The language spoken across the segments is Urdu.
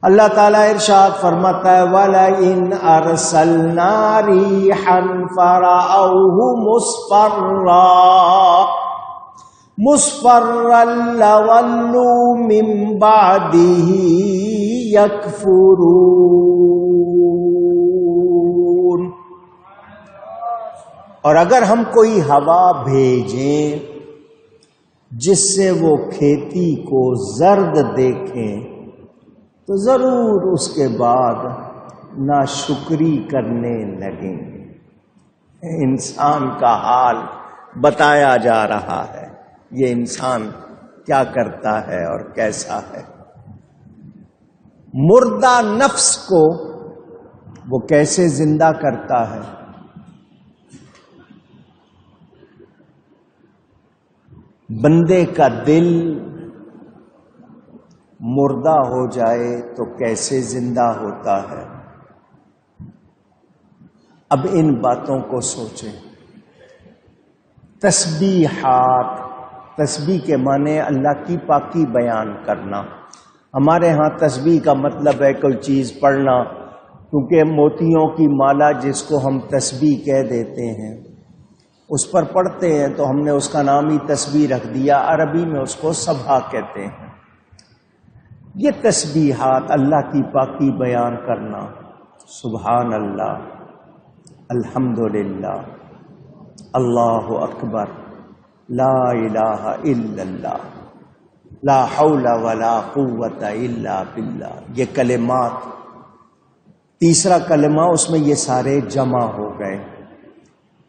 اللہ تعالیٰ ارشاد فرماتا ہے وَلَئِنْ أَرْسَلْنَا رِيحًا فَرَأَوْهُ مُصْفَرًّا لَوَلُّوا مِنْ بَعْدِهِ يَكْفُرُونَ۔ اور اگر ہم کوئی ہوا بھیجیں جس سے وہ کھیتی کو زرد دیکھیں تو ضرور اس کے بعد ناشکری کرنے لگیں گے۔ انسان کا حال بتایا جا رہا ہے، یہ انسان کیا کرتا ہے اور کیسا ہے۔ مردہ نفس کو وہ کیسے زندہ کرتا ہے؟ بندے کا دل مردہ ہو جائے تو کیسے زندہ ہوتا ہے؟ اب ان باتوں کو سوچیں۔ تسبیحات، تسبیح کے معنی اللہ کی پاکی بیان کرنا۔ ہمارے ہاں تسبیح کا مطلب ہے کوئی چیز پڑھنا، کیونکہ موتیوں کی مالا جس کو ہم تسبیح کہہ دیتے ہیں اس پر پڑھتے ہیں تو ہم نے اس کا نام ہی تسبیح رکھ دیا، عربی میں اس کو سبحہ کہتے ہیں۔ یہ تسبیحات اللہ کی پاکی بیان کرنا، سبحان اللہ، الحمدللہ، اللہ اکبر، لا الہ الا اللہ، لا حول ولا قوت الا باللہ، یہ کلمات، تیسرا کلمہ اس میں یہ سارے جمع ہو گئے۔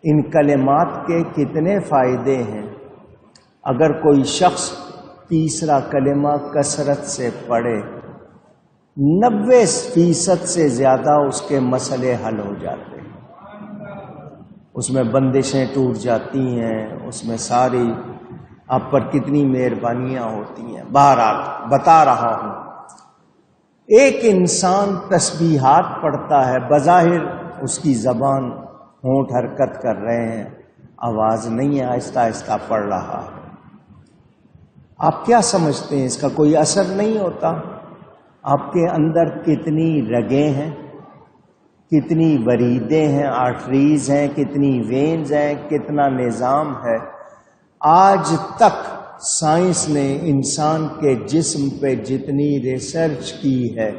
ان کلمات کے کتنے فائدے ہیں؟ اگر کوئی شخص تیسرا کلمہ کثرت سے پڑھے 90% سے زیادہ اس کے مسئلے حل ہو جاتے ہیں، اس میں بندشیں ٹوٹ جاتی ہیں، اس میں ساری آپ پر کتنی مہربانیاں ہوتی ہیں۔ بہرحال بتا رہا ہوں، ایک انسان تسبیحات پڑھتا ہے، بظاہر اس کی زبان ہونٹ حرکت کر رہے ہیں، آواز نہیں ہے، آہستہ آہستہ پڑھ رہا ہے۔ آپ کیا سمجھتے ہیں اس کا کوئی اثر نہیں ہوتا؟ آپ کے اندر کتنی رگیں ہیں، کتنی وریدیں ہیں، آرٹریز ہیں، کتنی وینز ہیں، کتنا نظام ہے۔ آج تک سائنس نے انسان کے جسم پہ جتنی ریسرچ کی ہے،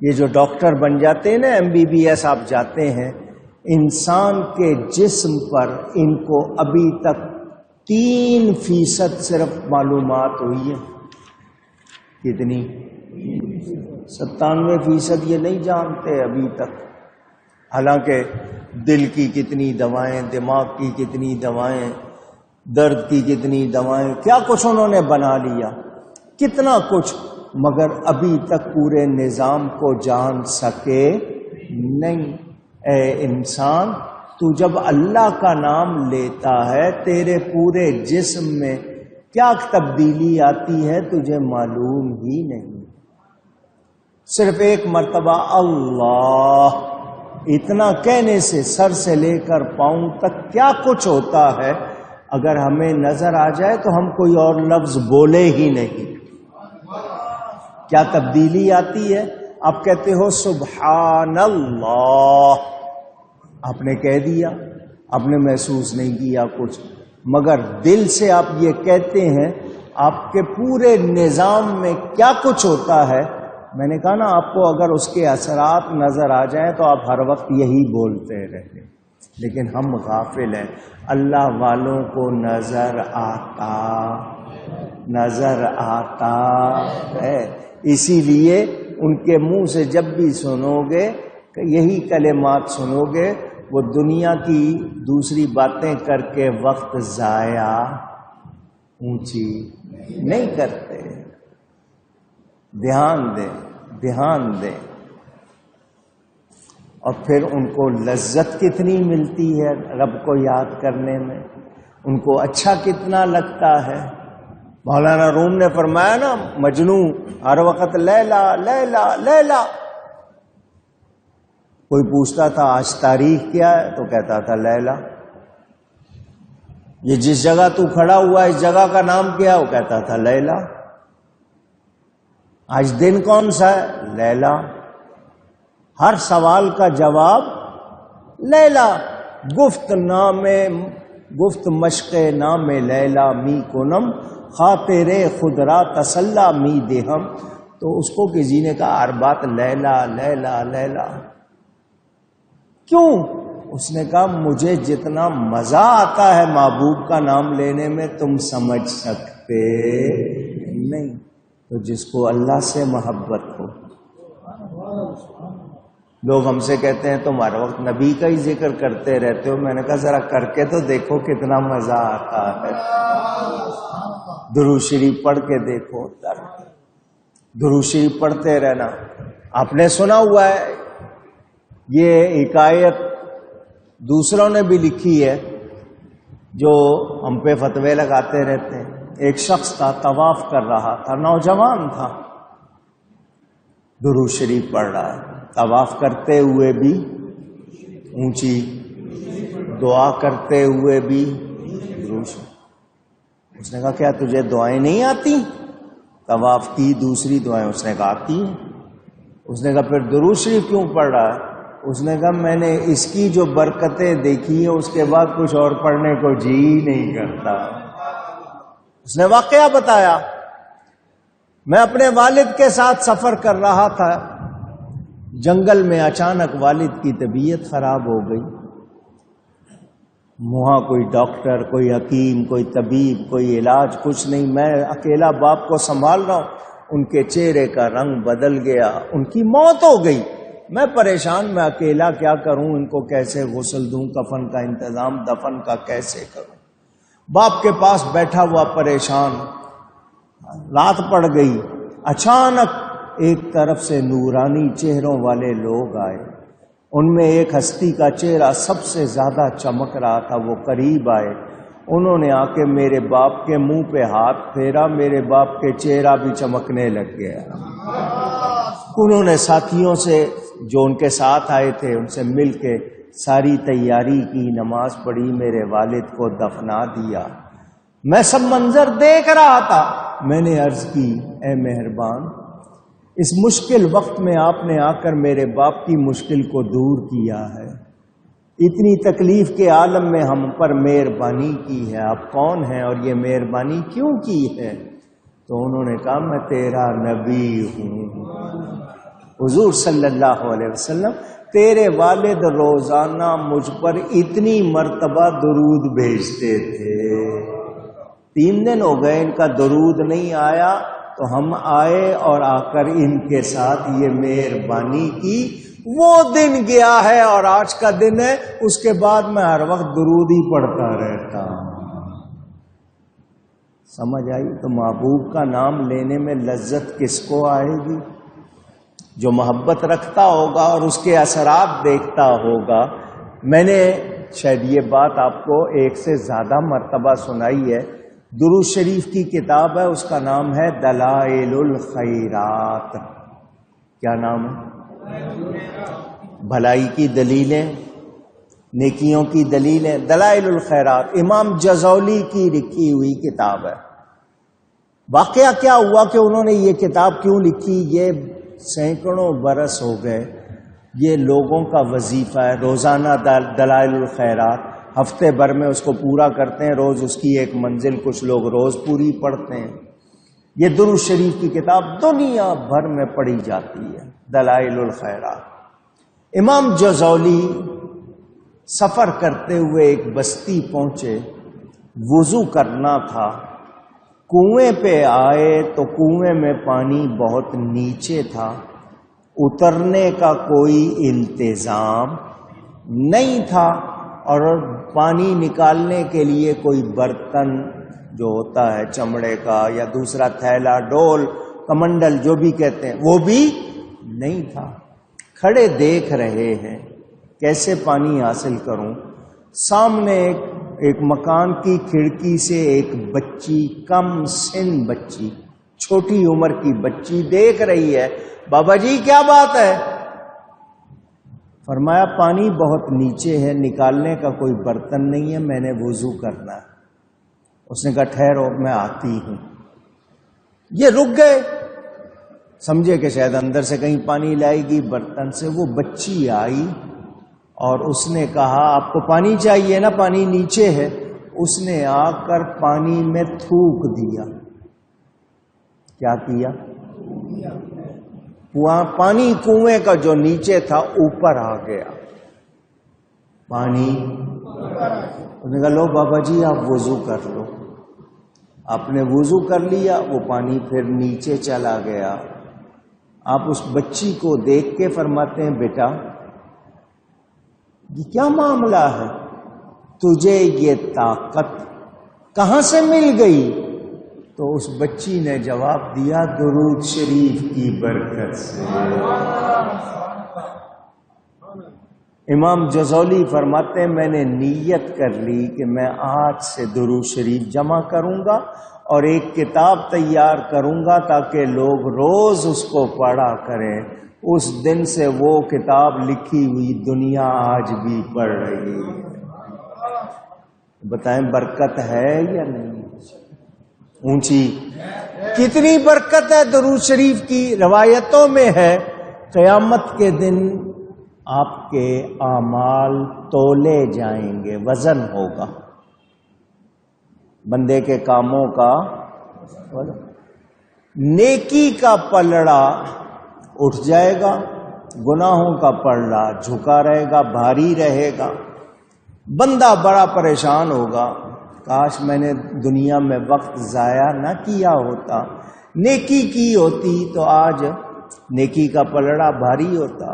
یہ جو ڈاکٹر بن جاتے ہیں نا MBBS آپ جاتے ہیں، انسان کے جسم پر ان کو ابھی تک 3% صرف معلومات ہوئی ہے۔ کتنی؟ 97% یہ نہیں جانتے ابھی تک، حالانکہ دل کی کتنی دوائیں، دماغ کی کتنی دوائیں، درد کی کتنی دوائیں، کیا کچھ انہوں نے بنا لیا، کتنا کچھ، مگر ابھی تک پورے نظام کو جان سکے نہیں۔ اے انسان، تو جب اللہ کا نام لیتا ہے تیرے پورے جسم میں کیا تبدیلی آتی ہے تجھے معلوم ہی نہیں۔ صرف ایک مرتبہ اللہ اتنا کہنے سے سر سے لے کر پاؤں تک کیا کچھ ہوتا ہے، اگر ہمیں نظر آ جائے تو ہم کوئی اور لفظ بولے ہی نہیں، کیا تبدیلی آتی ہے۔ آپ کہتے ہو سبحان اللہ، آپ نے کہہ دیا، آپ نے محسوس نہیں کیا کچھ، مگر دل سے آپ یہ کہتے ہیں، آپ کے پورے نظام میں کیا کچھ ہوتا ہے۔ میں نے کہا نا آپ کو اگر اس کے اثرات نظر آ جائیں تو آپ ہر وقت یہی بولتے رہیں، لیکن ہم غافل ہیں۔ اللہ والوں کو نظر آتا ہے، اسی لیے ان کے منہ سے جب بھی سنو گے یہی کلمات سنو گے، وہ دنیا کی دوسری باتیں کر کے وقت ضائع اونچی نہیں کرتے۔ دھیان دیں۔ اور پھر ان کو لذت کتنی ملتی ہے رب کو یاد کرنے میں، ان کو اچھا کتنا لگتا ہے۔ مولانا روم نے فرمایا نا، مجنوں ہر وقت لیلا لیلا لیلا۔ کوئی پوچھتا تھا آج تاریخ کیا ہے تو کہتا تھا لیلا۔ یہ جس جگہ تو کھڑا ہوا اس جگہ کا نام کیا، وہ کہتا تھا لیلا۔ آج دن کون سا ہے؟ لیلا. ہر سوال کا جواب لیلا. گفت مشق نام لیلا می کنم، خاطر خود را تسلا می دہم. تو اس کو کسی نے کہا ہر بات لیلا لیلا لیلا. کیوں؟ اس نے کہا مجھے جتنا مزہ آتا ہے محبوب کا نام لینے میں تم سمجھ سکتے نہیں. تو جس کو اللہ سے محبت ہو. لوگ ہم سے کہتے ہیں تم ہر وقت نبی کا ہی ذکر کرتے رہتے ہو. میں نے کہا ذرا کر کے تو دیکھو کتنا مزہ آتا ہے. درود شریف پڑھ کے دیکھو. درود شریف پڑھتے رہنا. آپ نے سنا ہوا ہے یہ حکایت دوسروں نے بھی لکھی ہے جو ہم پہ فتوے لگاتے رہتے ہیں. ایک شخص تھا طواف کر رہا تھا، نوجوان تھا، درود شریف پڑھ رہا ہے. طواف کرتے ہوئے بھی اونچی، دعا کرتے ہوئے بھی درود شریف. اس نے کہا کیا تجھے دعائیں نہیں آتی؟ طواف کی دوسری دعائیں. اس نے کہا آتی ہیں. اس نے کہا پھر درود شریف کیوں پڑھ رہا ہے؟ اس نے کہا میں نے اس کی جو برکتیں دیکھی ہیں اس کے بعد کچھ اور پڑھنے کو جی نہیں کرتا. اس نے واقعہ بتایا. میں اپنے والد کے ساتھ سفر کر رہا تھا، جنگل میں اچانک والد کی طبیعت خراب ہو گئی. وہاں کوئی ڈاکٹر، کوئی حکیم، کوئی طبیب، کوئی علاج، کچھ نہیں. میں اکیلا باپ کو سنبھال رہا ہوں. ان کے چہرے کا رنگ بدل گیا، ان کی موت ہو گئی. میں پریشان، میں اکیلا کیا کروں، ان کو کیسے غسل دوں، کفن کا انتظام، دفن کا کیسے کروں. باپ کے پاس بیٹھا ہوا پریشان. رات پڑ گئی. اچانک ایک طرف سے نورانی چہروں والے لوگ آئے. ان میں ایک ہستی کا چہرہ سب سے زیادہ چمک رہا تھا. وہ قریب آئے. انہوں نے آ کے میرے باپ کے منہ پہ ہاتھ پھیرا. میرے باپ کے چہرہ بھی چمکنے لگ گیا. انہوں نے ساتھیوں سے جو ان کے ساتھ آئے تھے ان سے مل کے ساری تیاری کی، نماز پڑھی، میرے والد کو دفنا دیا. میں سب منظر دیکھ رہا تھا. میں نے عرض کی اے مہربان، اس مشکل وقت میں آپ نے آ کر میرے باپ کی مشکل کو دور کیا ہے. اتنی تکلیف کے عالم میں ہم پر مہربانی کی ہے. آپ کون ہیں اور یہ مہربانی کیوں کی ہے؟ تو انہوں نے کہا میں تیرا نبی ہوں. حضور صلی اللہ علیہ وسلم تیرے والد روزانہ مجھ پر اتنی مرتبہ درود بھیجتے تھے. 3 دن ہو گئے ان کا درود نہیں آیا، تو ہم آئے اور آ کر ان کے ساتھ یہ مہربانی کی. وہ دن گیا ہے اور آج کا دن ہے. اس کے بعد میں ہر وقت درود ہی پڑھتا رہتا ہوں. سمجھ آئی؟ تو محبوب کا نام لینے میں لذت کس کو آئے گی؟ جو محبت رکھتا ہوگا اور اس کے اثرات دیکھتا ہوگا. میں نے شاید یہ بات آپ کو 1 سے زیادہ مرتبہ سنائی ہے. درود شریف کی کتاب ہے، اس کا نام ہے دلائل الخیرات. کیا نام ہے؟ بھلائی کی دلیلیں، نیکیوں کی دلیلیں. دلائل الخیرات امام جزولی کی لکھی ہوئی کتاب ہے. واقعہ کیا ہوا کہ انہوں نے یہ کتاب کیوں لکھی؟ یہ سینکڑوں برس ہو گئے یہ لوگوں کا وظیفہ ہے. روزانہ دلائل الخیرات، ہفتے بھر میں اس کو پورا کرتے ہیں. روز اس کی ایک منزل، کچھ لوگ روز پوری پڑھتے ہیں. یہ درود شریف کی کتاب دنیا بھر میں پڑھی جاتی ہے، دلائل الخیرات. امام جزولی سفر کرتے ہوئے ایک بستی پہنچے. وضو کرنا تھا. کنویں پہ آئے تو کنویں میں پانی بہت نیچے تھا. اترنے کا کوئی انتظام نہیں تھا اور پانی نکالنے کے لیے کوئی برتن جو ہوتا ہے چمڑے کا یا دوسرا تھیلا، ڈول، کمنڈل جو بھی کہتے ہیں وہ بھی نہیں تھا. کھڑے دیکھ رہے ہیں کیسے پانی حاصل کروں. سامنے ایک مکان کی کھڑکی سے ایک بچی، کم سن بچی، چھوٹی عمر کی بچی دیکھ رہی ہے. بابا جی کیا بات ہے؟ فرمایا پانی بہت نیچے ہے، نکالنے کا کوئی برتن نہیں ہے، میں نے وضو کرنا ہے. اس نے کہا ٹھہرو میں آتی ہوں. یہ رک گئے. سمجھے کہ شاید اندر سے کہیں پانی لائے گی برتن سے. وہ بچی آئی اور اس نے کہا آپ کو پانی چاہیے نا, پانی نیچے ہے. اس نے آ کر پانی میں تھوک دیا. کیا کیا؟ پانی کنویں کا جو نیچے تھا اوپر آ گیا. پانی انہوں نے کہا لو بابا جی آپ وضو کر لو. آپ نے وضو کر لیا, وہ پانی پھر نیچے چلا گیا. آپ اس بچی کو دیکھ کے فرماتے ہیں بیٹا یہ کیا معاملہ ہے, تجھے یہ طاقت کہاں سے مل گئی؟ تو اس بچی نے جواب دیا درود شریف کی برکت سے. امام جزولی فرماتے ہیں میں نے نیت کر لی کہ میں آج سے درود شریف جمع کروں گا اور ایک کتاب تیار کروں گا تاکہ لوگ روز اس کو پڑھا کریں. اس دن سے وہ کتاب لکھی ہوئی دنیا آج بھی پڑھ رہی ہے. بتائیں برکت ہے یا نہیں؟ اونچی کتنی برکت ہے درود شریف کی. روایتوں میں ہے قیامت کے دن آپ کے اعمال تولے جائیں گے, وزن ہوگا بندے کے کاموں کا. نیکی کا پلڑا اٹھ جائے گا, گناہوں کا پلڑا جھکا رہے گا, بھاری رہے گا. بندہ بڑا پریشان ہوگا, کاش میں نے دنیا میں وقت ضائع نہ کیا ہوتا, نیکی کی ہوتی تو آج نیکی کا پلڑا بھاری ہوتا.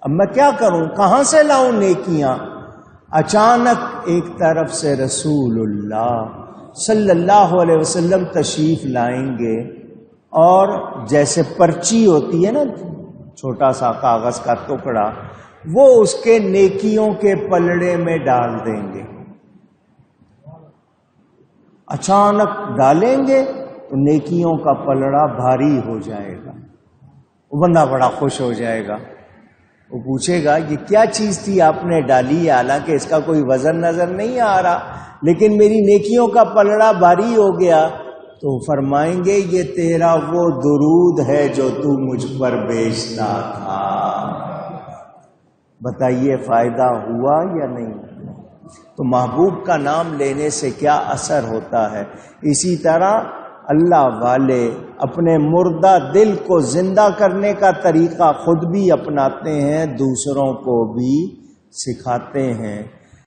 اب میں کیا کروں, کہاں سے لاؤں نیکیاں؟ اچانک ایک طرف سے رسول اللہ صلی اللہ علیہ وسلم تشریف لائیں گے اور جیسے پرچی ہوتی ہے نا, چھوٹا سا کاغذ کا ٹکڑا, وہ اس کے نیکیوں کے پلڑے میں ڈال دیں گے. اچانک ڈالیں گے تو نیکیوں کا پلڑا بھاری ہو جائے گا. وہ بندہ بڑا خوش ہو جائے گا. وہ پوچھے گا یہ کیا چیز تھی آپ نے ڈالی, حالانکہ اس کا کوئی وزن نظر نہیں آ رہا, لیکن میری نیکیوں کا پلڑا بھاری ہو گیا. تو فرمائیں گے یہ تیرا وہ درود ہے جو تو مجھ پر بیچتا تھا. بتائیے فائدہ ہوا یا نہیں؟ تو محبوب کا نام لینے سے کیا اثر ہوتا ہے. اسی طرح اللہ والے اپنے مردہ دل کو زندہ کرنے کا طریقہ خود بھی اپناتے ہیں, دوسروں کو بھی سکھاتے ہیں.